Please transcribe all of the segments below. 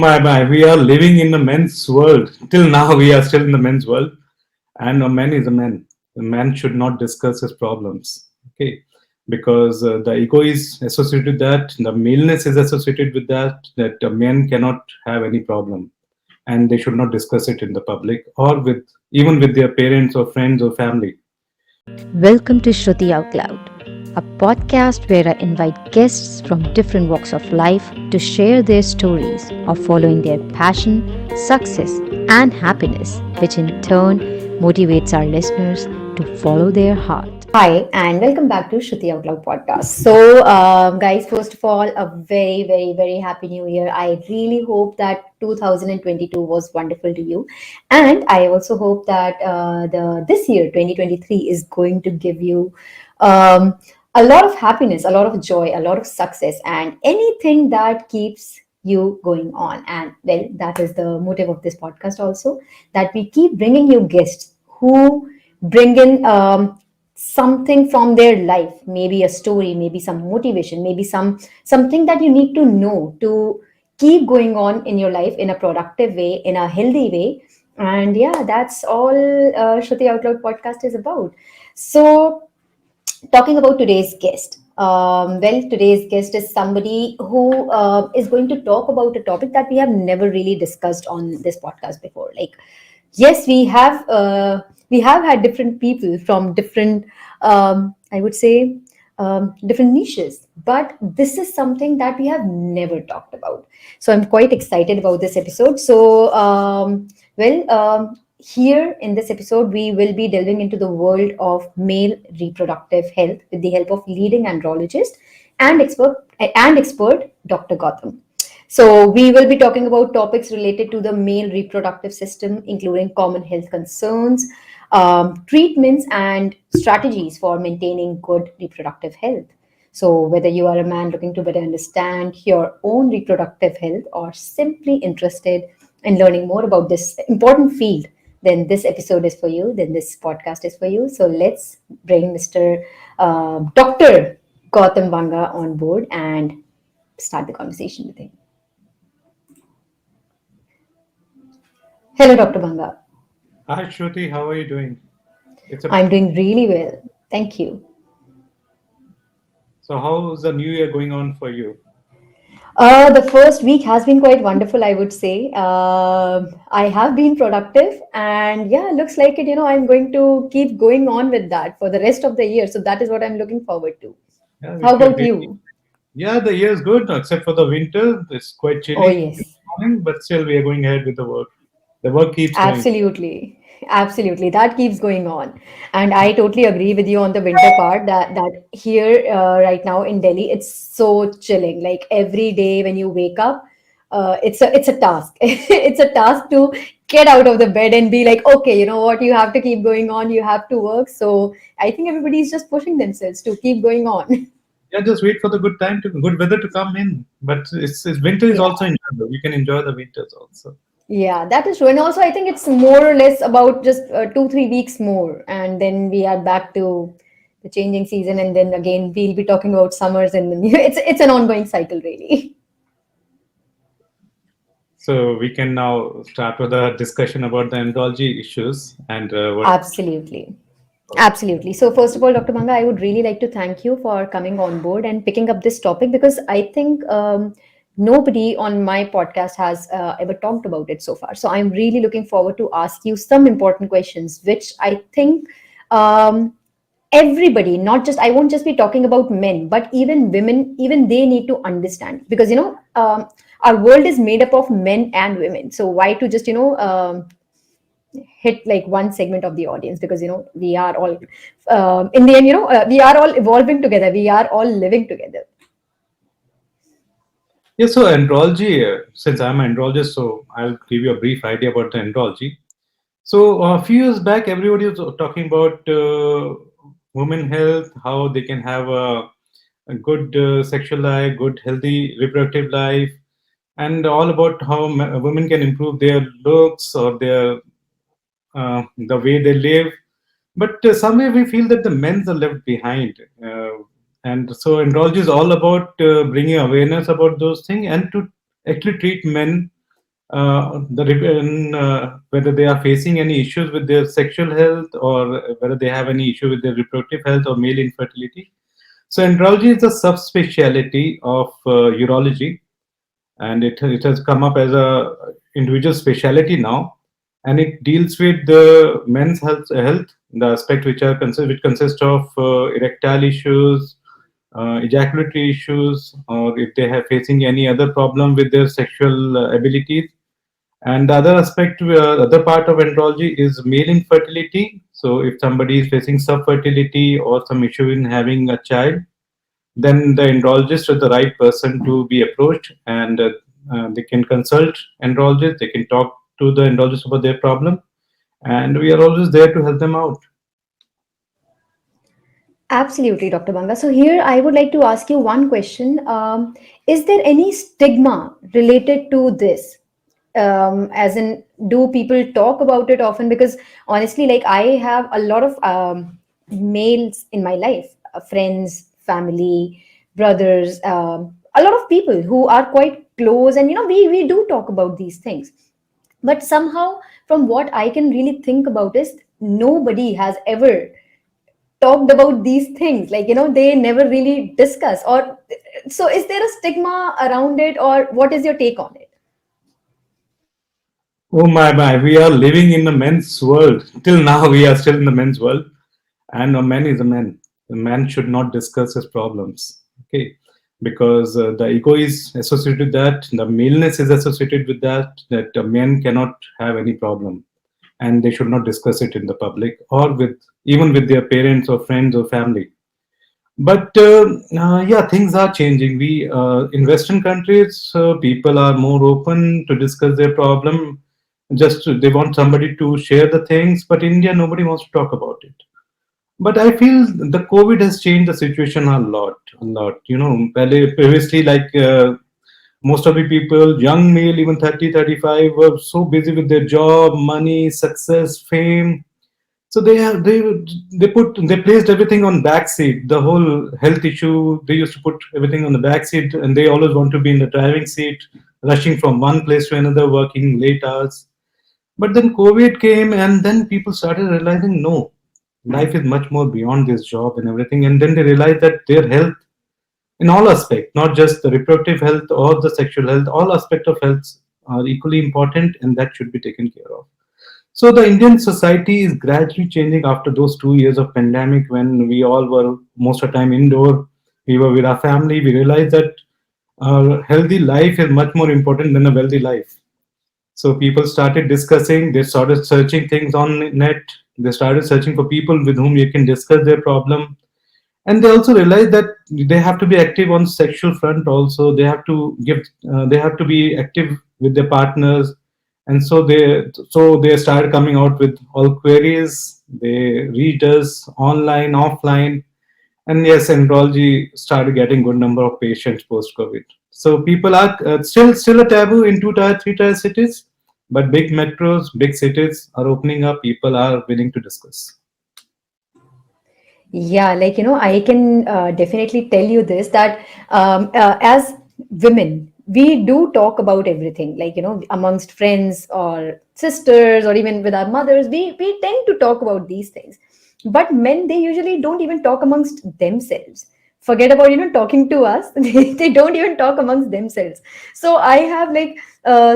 We are living in the men's world. Till now, we are still in the men's world, and a man is a man. The man should not discuss his problems, okay? Because the ego is associated with that, the maleness is associated with that. That a man cannot have any problem, and they should not discuss it in the public or with even with their parents or friends or family. Welcome to Shruti Outloud, a podcast where I invite guests from different walks of life to share their stories of following their passion, success, and happiness, which in turn motivates our listeners to follow their heart. Hi, and welcome back to Shruti Outloud podcast. Guys, first of all, a very happy new year. I really hope that 2022 was wonderful to you, and I also hope that the this year 2023 is going to give you a lot of happiness, a lot of joy, a lot of success, and anything that keeps you going on. And well, that is the motive of this podcast also, that we keep bringing you guests who bring in something from their life, maybe a story, maybe some motivation, maybe something that you need to know to keep going on in your life in a productive way, in a healthy way. And yeah, that's all Shruti Outloud podcast is about. So talking about today's guest, today's guest is somebody who is going to talk about a topic that we have never really discussed on this podcast before. Like, yes, we have had different people from different, I would say, different niches, but this is something that we have never talked about. So I'm quite excited about this episode. Here in this episode, we will be delving into the world of male reproductive health with the help of leading andrologist and expert Dr. Gautam. So, we will be talking about topics related to the male reproductive system, including common health concerns, treatments, and strategies for maintaining good reproductive health. So, whether you are a man looking to better understand your own reproductive health or simply interested in learning more about this important field, then this episode is for you, then this podcast is for you. So, let's bring Mr. Dr. Gautam Banga on board and start the conversation with him. Hello, Dr. Banga. Hi, Shruti, how are you doing? It's a I'm doing really well. Thank you. So, how's the new year going on for you? The first week has been quite wonderful, I would say. I have been productive, and yeah, looks like it. I'm going to keep going on with that for the rest of the year. So that is what I'm looking forward to. Yeah, we How should about really. you? Yeah, the year is good, except for the winter. It's quite Oh, chilly in yes. the morning, but still we are going ahead with the work. The work keeps going. Absolutely. Absolutely. That keeps going on. And I totally agree with you on the winter part that here right now in Delhi, it's so chilling. Like every day when you wake up, it's a task. It's a task to get out of the bed and be like, okay, you know what, you have to keep going on, you have to work. So I think everybody's just pushing themselves to keep going on. Yeah, just wait for the good weather to come in. But it's winter is Yeah. also enjoyable. You can enjoy the winters also. Yeah, that is true. And also, I think it's more or less about just 2, 3 weeks more, and then we are back to the changing season, and then again we'll be talking about summers, and then it's an ongoing cycle, really. So we can now start with a discussion about the andrology issues and what. Absolutely. Absolutely. So, first of all, Dr. Banga, I would really like to thank you for coming on board and picking up this topic because I think nobody on my podcast has ever talked about it so far. So, I'm really looking forward to ask you some important questions, which I think um, everybody, not just, I won't just be talking about men, but even women, even they need to understand because, our world is made up of men and women. So, why to just, hit like one segment of the audience because we are all in the end we are all evolving together, we are all living together. Yeah, so andrology, since I'm an andrologist, so I'll give you a brief idea about the andrology. So a few years back, everybody was talking about women health, how they can have a good sexual life, good healthy reproductive life, and all about how women can improve their looks or their the way they live. But somewhere we feel that the men's are left behind. And so andrology is all about bringing awareness about those things and to actually treat men whether they are facing any issues with their sexual health, or whether they have any issue with their reproductive health or male infertility. So andrology is a subspecialty of urology, and it has come up as a individual specialty now, and it deals with the men's health, the aspect which consist of erectile issues, ejaculatory issues, or if they have facing any other problem with their sexual abilities. And the other aspect, other part of andrology is male infertility. So if somebody is facing subfertility or some issue in having a child, then the andrologist is the right person to be approached, and they can consult andrologist, they can talk to the andrologist about their problem, and we are always there to help them out. Absolutely, Dr. Banga. So here I would like to ask you one question. Is there any stigma related to this? As in, do people talk about it often? Because honestly, like I have a lot of males in my life, friends, family, brothers, a lot of people who are quite close, and we do talk about these things. But somehow, from what I can really think about is nobody has ever talked about these things, like they never really discuss. Or so is there a stigma around it, or what is your take on it? Oh my, we are living in the men's world. Till now we are still in the men's world, and a man is a man. The man should not discuss his problems, okay? Because the ego is associated with that, the maleness is associated with that a man cannot have any problem, and they should not discuss it in the public, or with even with their parents or friends or family. But yeah, things are changing. We in Western countries, people are more open to discuss their problem. They want somebody to share the things, but India, nobody wants to talk about it. But I feel the COVID has changed the situation a lot, a lot. Previously, like most of the people, young male, even 30, 35, were so busy with their job, money, success, fame. So they placed everything on backseat. The whole health issue, they used to put everything on the backseat, and they always want to be in the driving seat, rushing from one place to another, working late hours. But then COVID came, and then people started realizing, no, life is much more beyond this job and everything. And then they realized that their health, in all aspects, not just the reproductive health or the sexual health, all aspects of health are equally important, and that should be taken care of. So the Indian society is gradually changing after those 2 years of pandemic, when we all were most of the time indoor. We were with our family. We realized that a healthy life is much more important than a wealthy life. So people started discussing, they started searching things on net, they started searching for people with whom you can discuss their problem. And they also realized that they have to be active on sexual front also. They have to be active with their partners. And so they started coming out with all queries. They reached us online, offline, and yes, andrology started getting good number of patients post COVID. So people are still a taboo in 2 tier, 3 tier cities, but big metros, big cities are opening up. People are willing to discuss. Yeah, like I can definitely tell you this, that as women, we do talk about everything, like amongst friends or sisters, or even with our mothers. We tend to talk about these things, but men, they usually don't even talk amongst themselves. Forget about talking to us. They don't even talk amongst themselves. So I have like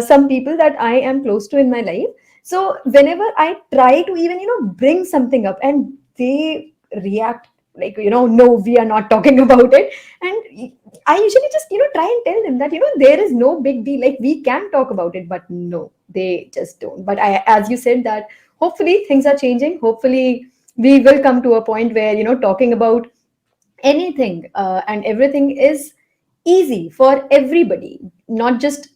some people that I am close to in my life. So whenever I try to even bring something up, and they react like no, we are not talking about it. And I usually just try and tell them that there is no big deal, like we can talk about it. But no, they just don't. But I, as you said, that hopefully things are changing. Hopefully we will come to a point where talking about anything and everything is easy for everybody, not just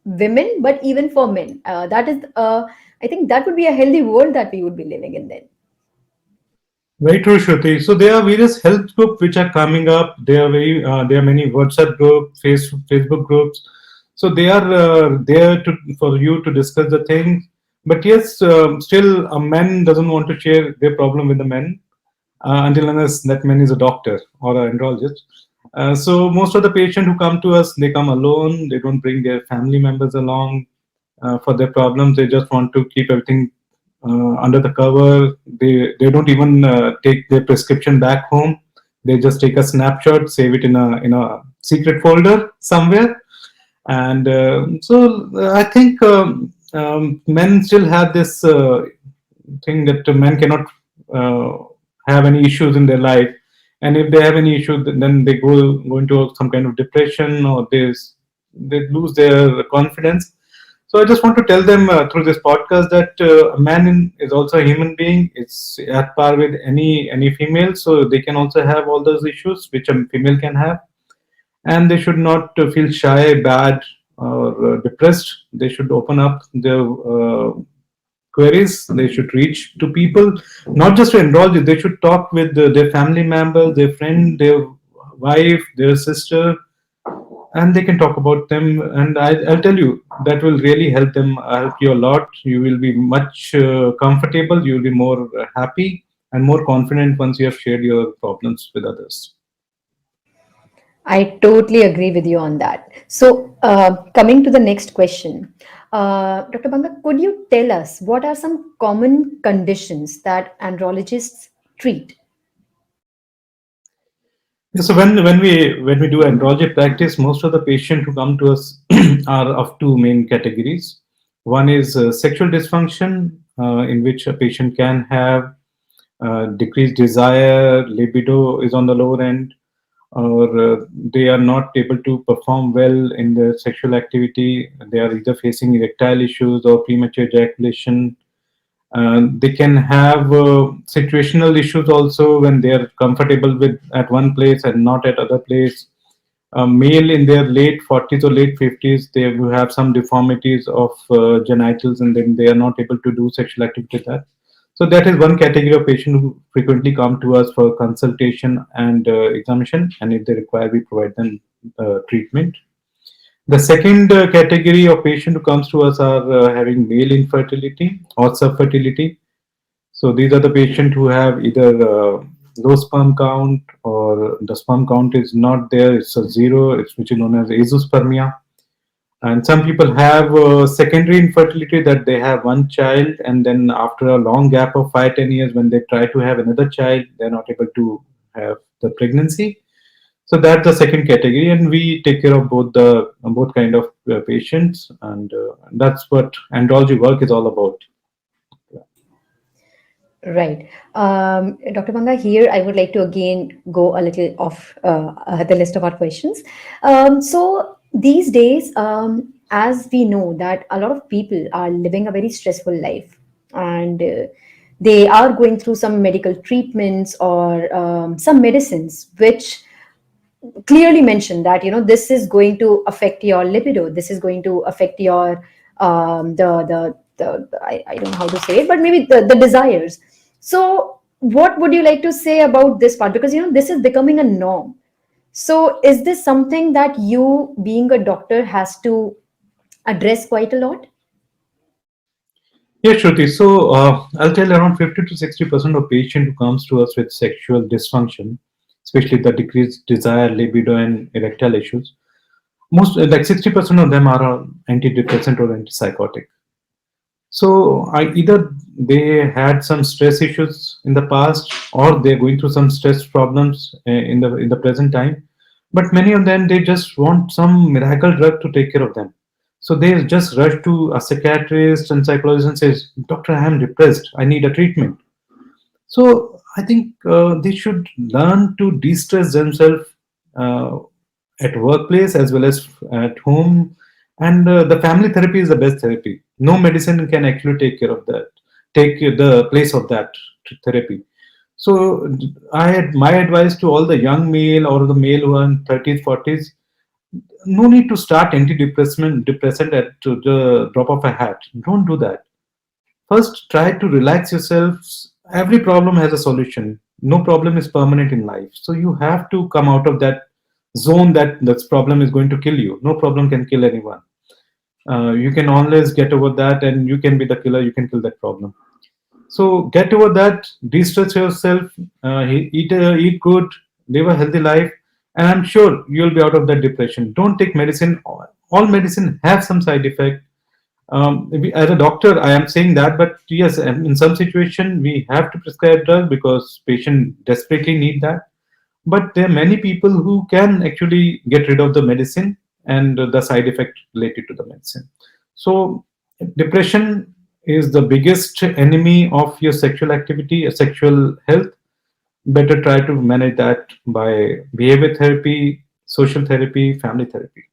women but even for men. That is I think that would be a healthy world that we would be living in then. Very true, Shruti. So there are various health groups which are coming up. There are many WhatsApp groups, Facebook groups. So they are there for you to discuss the things. But yes, still a man doesn't want to share their problem with the men until unless that man is a doctor or an andrologist. So most of the patients who come to us, they come alone. They don't bring their family members along. for their problems. They just want to keep everything under the cover. They don't even take their prescription back home. They just take a snapshot, save it in a secret folder somewhere, and I think men still have this thing that men cannot uh, have any issues in their life, and if they have any issue, then they go into some kind of depression, or they lose their confidence. So I just want to tell them through this podcast that a is also a human being. It's at par with any female, so they can also have all those issues which a female can have, and they should not feel shy, bad, or depressed. They should open up their queries. They should reach to people, not just to enroll. They should talk with their family members, their friend, their wife, their sister, and they can talk about them. And I'll tell you that will really help them, help you a lot. You will be much comfortable. You will be more happy and more confident once you have shared your problems with others. I totally agree with you on that. So, coming to the next question, Dr. Banga, could you tell us what are some common conditions that andrologists treat? Yeah, so when we do andrology practice, most of the patients who come to us are of two main categories. One is sexual dysfunction, in which a patient can have decreased desire, libido is on the lower end, or they are not able to perform well in their sexual activity. They are either facing erectile issues or premature ejaculation. They can have situational issues also when they are comfortable with at one place and not at other place. A male in their late 40s or late 50s, they will have some deformities of genitals, and then they are not able to do sexual activity with that. So that is one category of patient who frequently come to us for consultation and examination, and if they require, we provide them treatment. The second category of patient who comes to us are having male infertility or subfertility. So these are the patients who have either low sperm count, or the sperm count is not there, it's a zero, it's which is known as azoospermia. And some people have secondary infertility, that they have one child, and then after a long gap of 5-10 years, when they try to have another child, they're not able to have the pregnancy. So that's the second category, and we take care of both kind of patients, and that's what andrology work is all about. Right. Dr. Banga, here I would like to again go a little off the list of our questions. So these days, as we know that a lot of people are living a very stressful life, and they are going through some medical treatments or some medicines which clearly mention that this is going to affect your libido, this is going to affect your I don't know how to say it, but maybe the desires. So what would you like to say about this part, because this is becoming a norm? So is this something that you, being a doctor, has to address quite a lot? Yeah, Shruti. So I'll tell around 50 to 60% of patient who comes to us with sexual dysfunction, especially the decreased desire, libido, and erectile issues. Most like 60% of them are antidepressant or antipsychotic. So either they had some stress issues in the past, or they're going through some stress problems in the present time. But many of them, they just want some miracle drug to take care of them. So they just rush to a psychiatrist and psychologist and says, "Doctor, I am depressed. I need a treatment." So I think they should learn to de-stress themselves uh, at workplace as well as at home, and the family therapy is the best therapy. No medicine can actually take care of that, take the place of that therapy. So I had my advice to all the young male or the male who are in 30s, 40s: no need to start depressant at the drop of a hat. Don't do that. First, try to relax yourself. Every problem has a solution. No problem is permanent in life. So you have to come out of that zone that this problem is going to kill you. No problem can kill anyone. You can always get over that, and you can be the killer. You can kill that problem. So get over that. De-stress yourself. Eat good. Live a healthy life, and I'm sure you'll be out of that depression. Don't take medicine. All medicine have some side effect. As a doctor, I am saying that, but yes, in some situation we have to prescribe drug because patient desperately need that. But there are many people who can actually get rid of the medicine and the side effect related to the medicine. So depression is the biggest enemy of your sexual activity, sexual health. Better try to manage that by behavior therapy, social therapy, family therapy.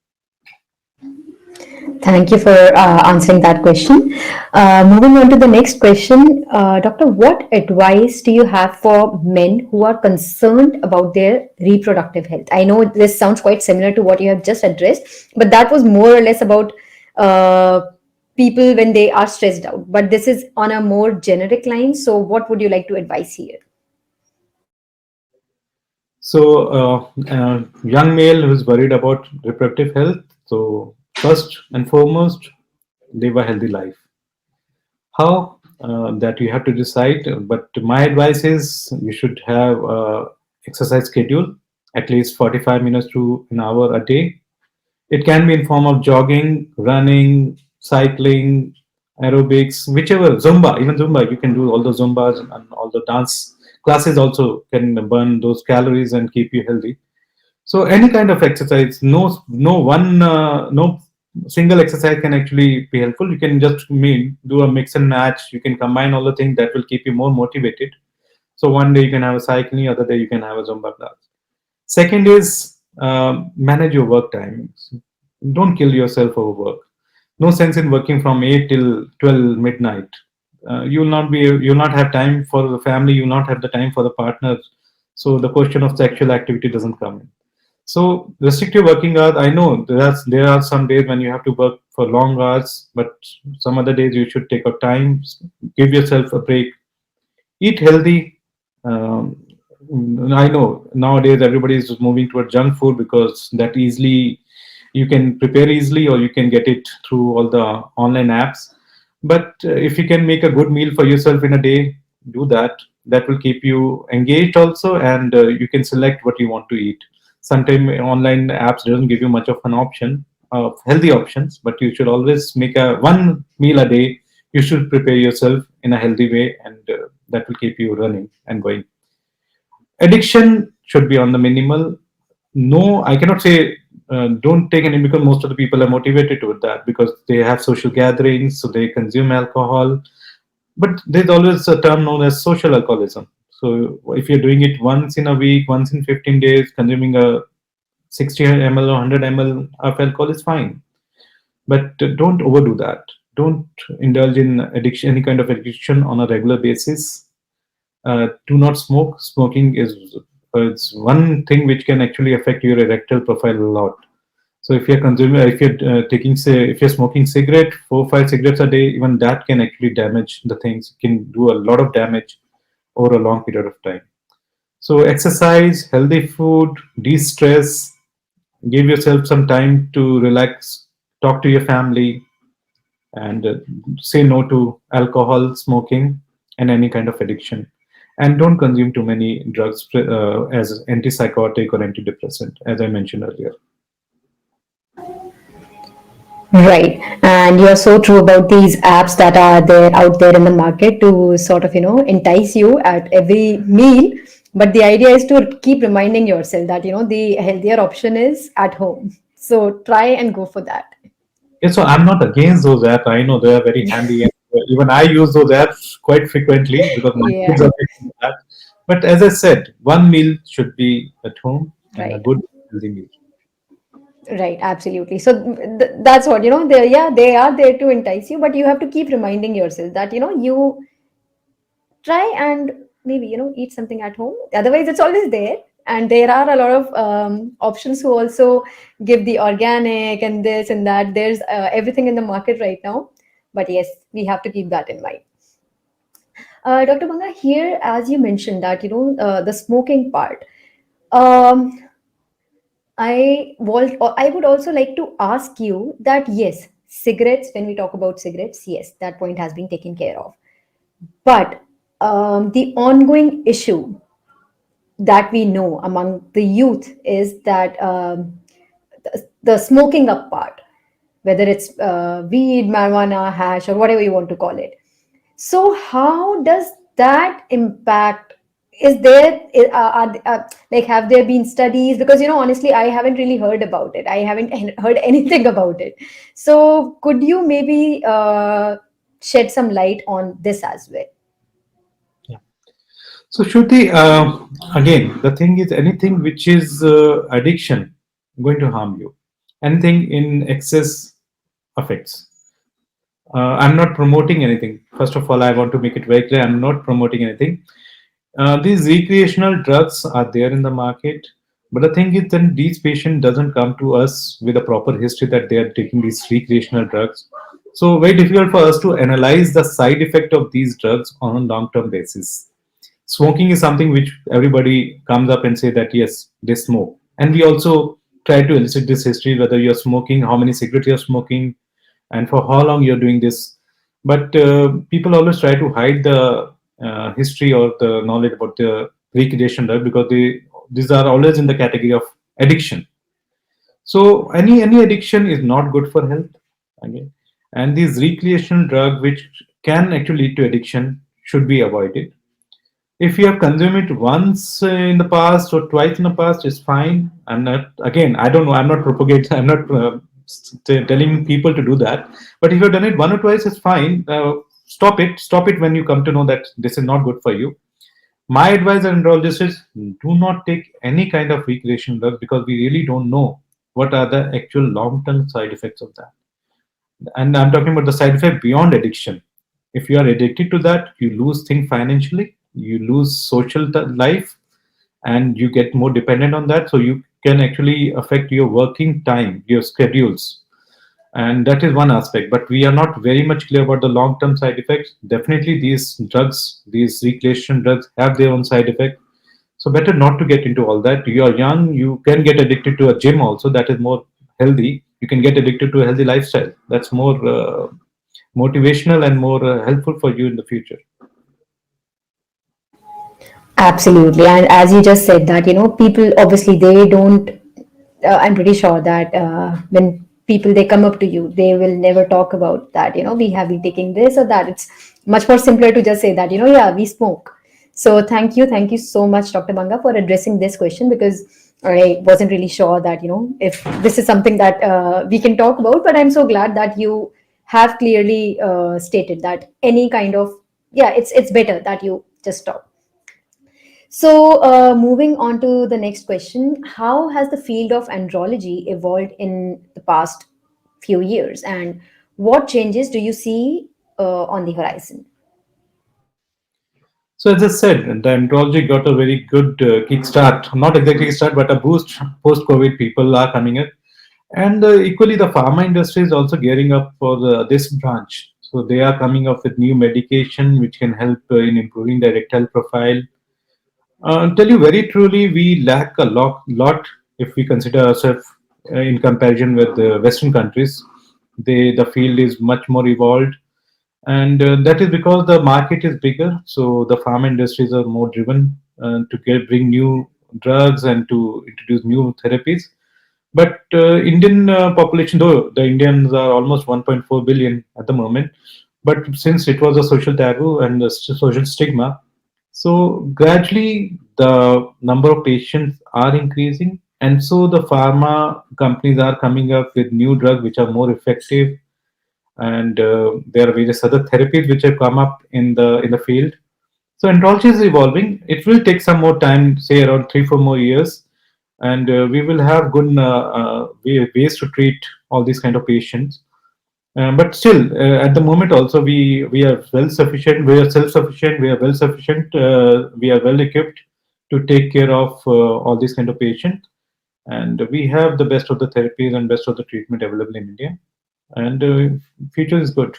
Thank you for answering that question. Moving on to the next question, Doctor, what advice do you have for men who are concerned about their reproductive health? I know this sounds quite similar to what you have just addressed, but that was more or less about uh, people when they are stressed out. But this is on a more generic line. So, what would you like to advise here? So, young male who's worried about reproductive health. So, first and foremost, live a healthy life. How that you have to decide. But my advice is you should have exercise schedule at least 45 minutes to an hour a day. It can be in form of jogging, running, cycling, aerobics, whichever, Zumba, even Zumba. You can do all the Zumbas and all the dance classes also can burn those calories and keep you healthy. So any kind of exercise, no single exercise can actually be helpful. You can just do a mix and match. You can combine all the things that will keep you more motivated. So one day you can have a cycling, other day you can have a Zumba class. Second is manage your work timings. Don't kill yourself over work. No sense in working from 8 till 12 midnight. You'll not have time for the family. You'll not have the time for the partner. So the question of sexual activity doesn't come in. So restrictive working hours. I know there are some days when you have to work for long hours, but some other days you should take out time, give yourself a break, eat healthy. Um, I know nowadays everybody is moving toward junk food because that easily you can prepare easily or you can get it through all the online apps. But if you can make a good meal for yourself in a day, do that. That will keep you engaged also, and you can select what you want to eat. Sometimes online apps doesn't give you much of an option of healthy options, but you should always make a one meal a day. You should prepare yourself in a healthy way, and that will keep you running and going. Addiction should be on the minimal. No, I cannot say don't take any because most of the people are motivated with that because they have social gatherings, so they consume alcohol. But there's always a term known as social alcoholism. So if you're doing it once in a week, once in 15 days, consuming a 60 ml or 100 ml of alcohol is fine. But don't overdo that. Don't indulge in addiction, any kind of addiction on a regular basis. Do not smoke. Smoking is it's one thing which can actually affect your erectile profile a lot. So if you're consuming, if you're taking, say, if you're smoking cigarette, 4 or 5 cigarettes a day, even that can actually damage the things. It can do a lot of damage over a long period of time. So exercise, healthy food, de-stress, give yourself some time to relax, talk to your family, and say no to alcohol, smoking, and any kind of addiction. And don't consume too many drugs as antipsychotic or antidepressant, as I mentioned earlier. Right. And you're so true about these apps that are there out there in the market to sort of, entice you at every meal. But the idea is to keep reminding yourself that, the healthier option is at home. So try and go for that. Yeah, so I'm not against those apps. I know they are very handy, and even I use those apps quite frequently because my Yeah, kids are taking that. But as I said, one meal should be at home and a right. good healthy meal. Right, absolutely. So that's what, they yeah, they are there to entice you, but you have to keep reminding yourself that, you try and maybe eat something at home, otherwise it's always there. And there are a lot of options who also give the organic and this and that. There's everything in the market right now, but yes, we have to keep that in mind. Dr. Banga, here, as you mentioned that the smoking part, um, I would also like to ask you that yes, cigarettes, when we talk about cigarettes, yes, that point has been taken care of. But the ongoing issue that we know among the youth is that the smoking up part. whether it's weed, marijuana, hash, or whatever you want to call it. So how does that impact? Is there like, have there been studies? Because honestly, I haven't really heard about it. I haven't heard anything about it. So could you maybe shed some light on this as well? Yeah. So, Shruti, again, the thing is, anything which is addiction going to harm you. Anything in excess affects. I'm not promoting anything. First of all, I want to make it very clear: I'm not promoting anything. These recreational drugs are there in the market, but the thing is, then these patients doesn't come to us with a proper history that they are taking these recreational drugs. So very difficult for us to analyze the side effect of these drugs on a long-term basis. Smoking is something which everybody comes up and say that yes, they smoke, and we also try to elicit this history, whether you're smoking, how many cigarettes you're smoking, and for how long you're doing this. But people always try to hide the history or the knowledge about the recreation drug, because these are always in the category of addiction. So any addiction is not good for health. Okay, and these recreational drug which can actually lead to addiction should be avoided. If you have consumed it once in the past or twice in the past, it's fine. I'm not, again, I don't know, I'm not propagating, I'm not telling people to do that. But if you've done it one or twice, it's fine. Stop it when you come to know that this is not good for you. My advice as andrologist is, do not take any kind of recreational drugs, because we really don't know what are the actual long-term side effects of that. And I'm talking about the side effect beyond addiction. If you are addicted to that, you lose things financially, you lose social life, and you get more dependent on that. So you can actually affect your working time, your schedules, and that is one aspect. But we are not very much clear about the long term side effects. Definitely these drugs, these recreation drugs, have their own side effect. So better not to get into all that. You are young, you can get addicted to a gym also, that is more healthy. You can get addicted to a healthy lifestyle, that's more motivational and more helpful for you in the future. Absolutely. And as you just said that, people obviously they don't, I'm pretty sure that when people they come up to you, they will never talk about that, we have been taking this or that. It's much more simpler to just say that, yeah, we smoke. So thank you so much, Dr. Banga, for addressing this question, because I wasn't really sure that, if this is something that we can talk about, but I'm so glad that you have clearly stated that any kind of, yeah, it's better that you just stop. So, moving on to the next question, how has the field of andrology evolved in the past few years, and what changes do you see on the horizon? So as I said, the andrology got a very good kickstart, not exactly kickstart, but a boost post-COVID. People are coming in, and equally the pharma industry is also gearing up for this branch. So they are coming up with new medication which can help in improving the erectile profile. Tell you very truly, we lack a lot if we consider ourselves in comparison with the Western countries. The field is much more evolved, and that is because the market is bigger. So the pharma industries are more driven to bring new drugs and to introduce new therapies. But Indian population, though the Indians are almost 1.4 billion at the moment, but since it was a social taboo and a social stigma, so gradually the number of patients are increasing, and so the pharma companies are coming up with new drugs which are more effective, and there are various other therapies which have come up in the field. So andrology is evolving. It will take some more time, say around 3 4 more years, and we will have good ways to treat all these kind of patients. But still, at the moment, also we are well sufficient. We are self sufficient. We are well sufficient. We are well equipped to take care of all these kind of patients, and we have the best of the therapies and best of the treatment available in India. And future is good.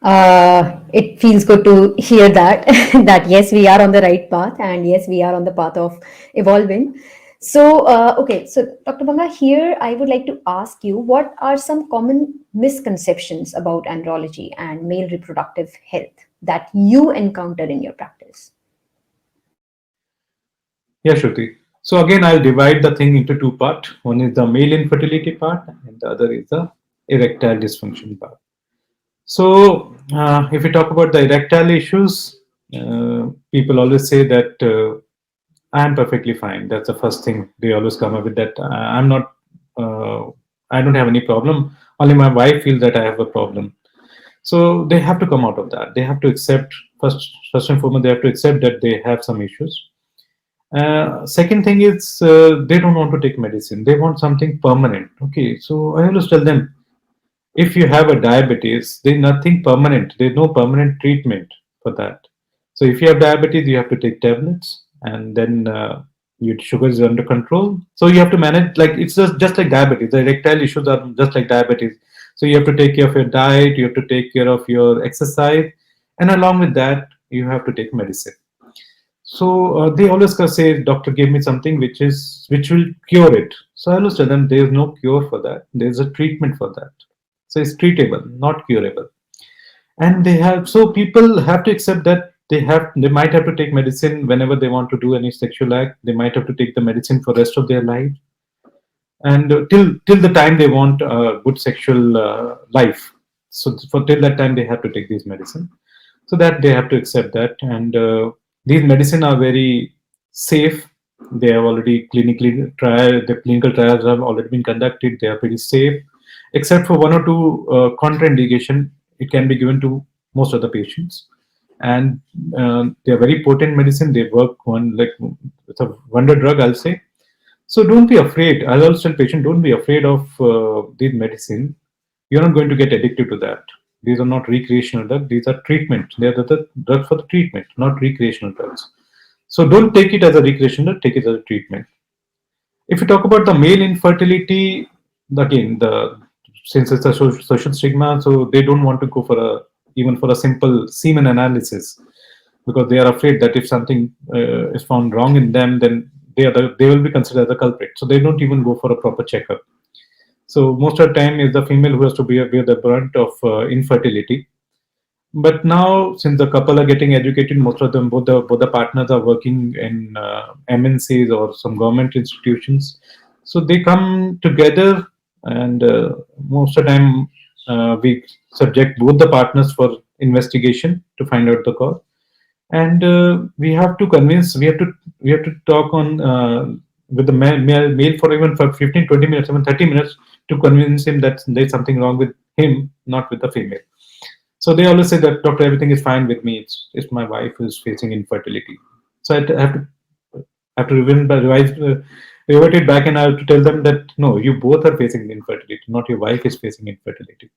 It feels good to hear that that yes, we are on the right path, and yes, we are on the path of evolving. So, okay, so Dr. Banga, here I would like to ask you, what are some common misconceptions about andrology and male reproductive health that you encounter in your practice? Yeah, Shruti. So again, I'll divide the thing into two parts. One is the male infertility part, and the other is the erectile dysfunction part. So if we talk about the erectile issues, people always say that I'm perfectly fine. That's the first thing they always come up with. That I'm not. Uh, I don't have any problem. Only my wife feels that I have a problem. So they have to come out of that. They have to accept first and foremost. They have to accept that they have some issues. Second thing is they don't want to take medicine. They want something permanent. Okay, so I always tell them, if you have a diabetes, there's nothing permanent. There's no permanent treatment for that. So if you have diabetes, you have to take tablets, and then your sugar is under control. So you have to manage, like it's just like diabetes. The erectile issues are just like diabetes. So you have to take care of your diet, you have to take care of your exercise, and along with that, you have to take medicine. So they always say, doctor gave me something which will cure it. So I always tell them there is no cure for that. There is a treatment for that. So it's treatable, not curable. And they have, so people have to accept that they might have to take medicine whenever they want to do any sexual act. They might have to take the medicine for rest of their life, and till the time they want a good sexual life. So for till that time they have to take these medicine. So that they have to accept that, and these medicine are very safe. They have already clinically trial. The clinical trials have already been conducted. They are pretty safe, except for one or two contraindication. It can be given to most of the patients, and they are very potent medicine. They work on, like, it's a wonder drug, I'll say. So don't be afraid. I'll also tell patient, don't be afraid of these medicine. You're not going to get addicted to that. These are not recreational drugs. These are treatment. They are the drugs for the treatment, not recreational drugs. So don't take it as a recreational drug. Take it as a treatment. If you talk about the male infertility, again, the since it's a social stigma, so they don't want to go for a even for a simple semen analysis, because they are afraid that if something is found wrong in them, then they will be considered the culprit. So they don't even go for a proper checkup. So most of the time is the female who has to bear the brunt of infertility. But now, since the couple are getting educated, most of them, both the partners are working in MNCs or some government institutions. So they come together, and most of the time we subject both the partners for investigation to find out the cause. And we have to convince, we have to talk on with the male for even for 15, 20 minutes, even 30 minutes, to convince him that there's something wrong with him, not with the female. So they always say that, doctor, everything is fine with me. It's my wife who's facing infertility. So I have to revert it back, and I have to tell them that no, you both are facing infertility, not your wife is facing infertility.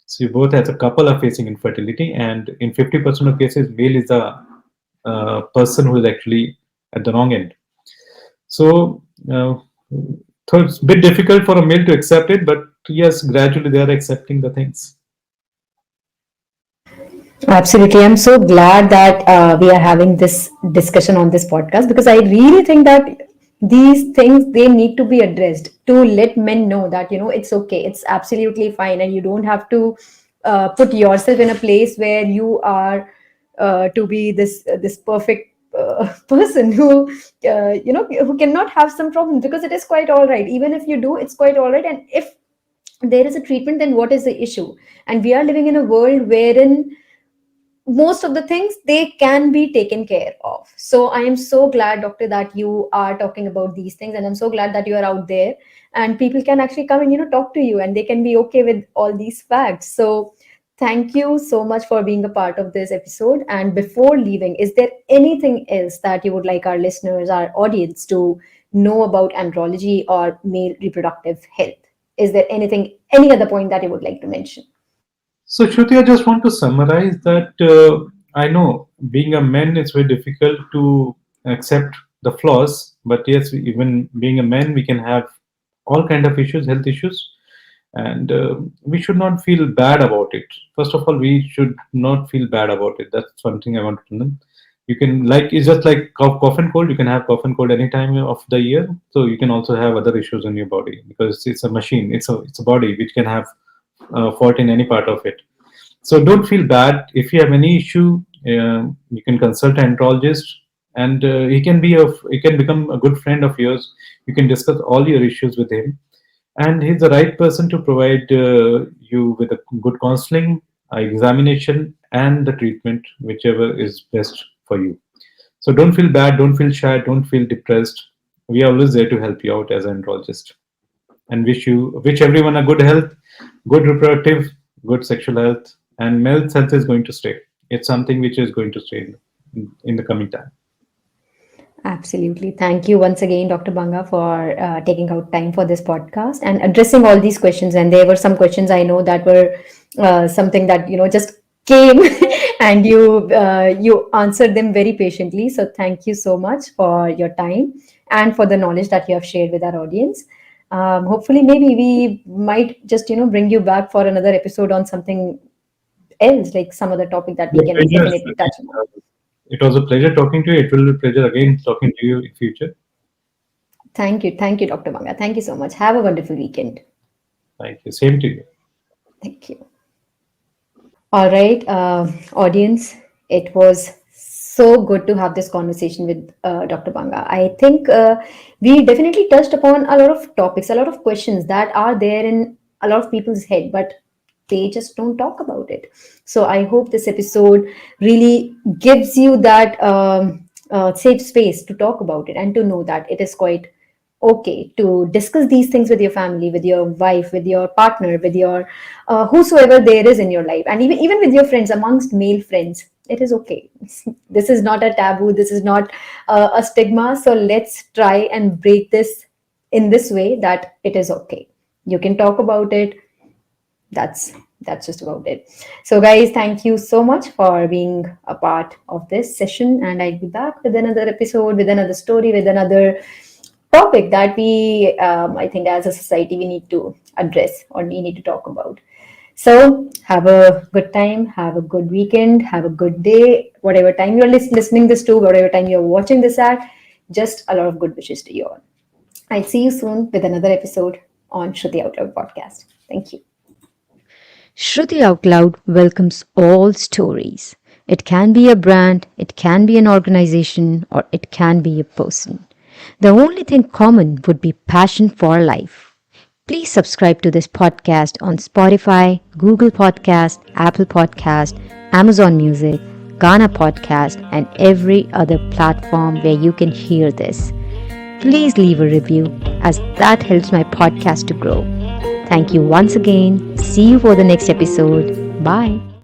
So you both as a couple are facing infertility, and in 50% of cases, male is the person who is actually at the wrong end. So, so it's a bit difficult for a male to accept it, but yes, gradually they are accepting the things. Absolutely. I'm so glad that we are having this discussion on this podcast, because I really think that these things, they need to be addressed to let men know that, it's okay, it's absolutely fine, and you don't have to put yourself in a place where you are to be this perfect person who who cannot have some problems, because it is quite all right. Even if you do, it's quite all right. And if there is a treatment, then what is the issue? And we are living in a world wherein most of the things, they can be taken care of. So I am so glad, doctor, that you are talking about these things, and I'm so glad that you are out there and people can actually come and talk to you, and they can be okay with all these facts. So thank you so much for being a part of this episode. And before leaving, is there anything else that you would like our listeners, our audience, to know about andrology or male reproductive health? Is there any other point that you would like to mention? So, Shruti, I just want to summarize that I know being a man, it's very difficult to accept the flaws, but yes, even being a man, we can have all kind of issues, health issues, and we should not feel bad about it. First of all, we should not feel bad about it. That's one thing I want to know. You can, like, it's just like cough and cold. You can have cough and cold any time of the year. So you can also have other issues in your body, because it's a machine. It's a body which can have fault in any part of it. So don't feel bad. If you have any issue, you can consult an andrologist, and he can become a good friend of yours. You can discuss all your issues with him, and he's the right person to provide you with a good counseling, examination, and the treatment, whichever is best for you. So don't feel bad, don't feel shy, don't feel depressed. We are always there to help you out as an andrologist, and wish everyone a good health, good reproductive, good sexual health, and male health is going to stay. It's something which is going to stay in the coming time. Absolutely. Thank you once again, Dr. Banga, for taking out time for this podcast and addressing all these questions. And there were some questions I know that were something that just came, and you answered them very patiently. So thank you so much for your time and for the knowledge that you have shared with our audience. Hopefully, maybe we might just bring you back for another episode on something else, like some other topic that we The can pleasure, definitely touch on. it was a pleasure talking to you. It will be a pleasure again talking to you in future. Thank you, Dr. Banga. Thank you so much. Have a wonderful weekend. Thank you. Same to you. Thank you. All right, audience, it was so good to have this conversation with Dr. Banga. I think we definitely touched upon a lot of topics, a lot of questions that are there in a lot of people's head, but they just don't talk about it. So I hope this episode really gives you that safe space to talk about it and to know that it is quite okay to discuss these things with your family, with your wife, with your partner, with your whosoever there is in your life, and even with your friends, amongst male friends. It is okay. This is not a taboo. This is not a stigma. So let's try and break this in this way that it is okay. You can talk about it. That's just about it. So guys, thank you so much for being a part of this session, and I'll be back with another episode, with another story, with another topic that we I think as a society we need to address or we need to talk about. So have a good time, have a good weekend, have a good day, whatever time you're listening this to, whatever time you're watching this at. Just a lot of good wishes to you all. I'll see you soon with another episode on Shruti Outloud podcast. Thank you. Shruti Out Loud welcomes all stories. It can be a brand, it can be an organization, or it can be a person. The only thing common would be passion for life. Please subscribe to this podcast on Spotify, Google Podcast, Apple Podcast, Amazon Music, Ghana Podcast, and every other platform where you can hear this. Please leave a review as that helps my podcast to grow. Thank you once again. See you for the next episode. Bye.